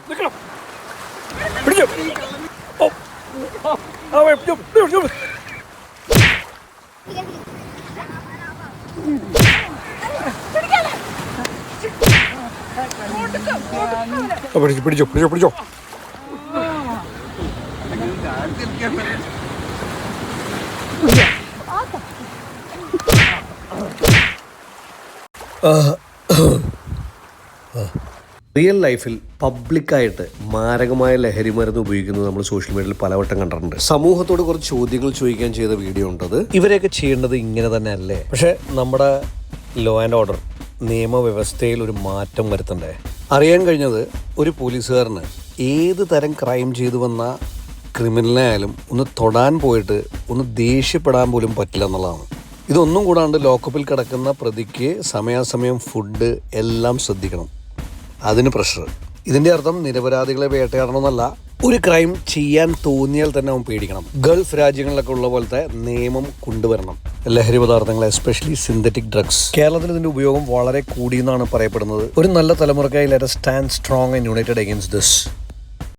പിടിച്ചോ. റിയൽ ലൈഫിൽ പബ്ലിക്കായിട്ട് മാരകമായ ലഹരി മരുന്ന് ഉപയോഗിക്കുന്നത് നമ്മൾ സോഷ്യൽ മീഡിയയിൽ പലവട്ടം കണ്ടിട്ടുണ്ട്. സമൂഹത്തോട് കുറച്ച് ചോദ്യങ്ങൾ ചോദിക്കാൻ ചെയ്ത വീഡിയോ ഉണ്ടത്. ഇവരെയൊക്കെ ചെയ്യേണ്ടത് ഇങ്ങനെ തന്നെ അല്ലേ? പക്ഷെ നമ്മുടെ ലോ ആൻഡ് ഓർഡർ നിയമവ്യവസ്ഥയിൽ ഒരു മാറ്റം വരുത്തണ്ടേ? അറിയാൻ കഴിഞ്ഞത് ഒരു പോലീസുകാരന് ഏത് തരം ക്രൈം ചെയ്തു വന്ന ക്രിമിനലിനെ ആയാലും ഒന്ന് തൊടാൻ പോയിട്ട് ഒന്ന് ദേഷ്യപ്പെടാൻ പോലും പറ്റില്ല എന്നുള്ളതാണ്. ഇതൊന്നും കൂടാണ്ട് ലോക്കപ്പിൽ കിടക്കുന്ന പ്രതിക്ക് സമയാസമയം ഫുഡ് എല്ലാം ശ്രദ്ധിക്കണം. അതിന് പ്രഷർ. ഇതിൻ്റെ അർത്ഥം നിരപരാധികളെ വേട്ടയാടണമെന്നല്ല, ഒരു ക്രൈം ചെയ്യാൻ തോന്നിയാൽ തന്നെ അവൻ പേടിക്കണം. ഗൾഫ് രാജ്യങ്ങളിലൊക്കെ ഉള്ള പോലത്തെ നിയമം കൊണ്ടുവരണം. ലഹരി പദാർത്ഥങ്ങൾ, എസ്പെഷ്യലി സിന്തറ്റിക് ഡ്രഗ്സ്. കേരളത്തിൽ ഇതിൻ്റെ ഉപയോഗം വളരെ കൂടിയെന്നാണ് പറയപ്പെടുന്നത്. ഒരു നല്ല തലമുറക്കായി let us stand strong and united against this.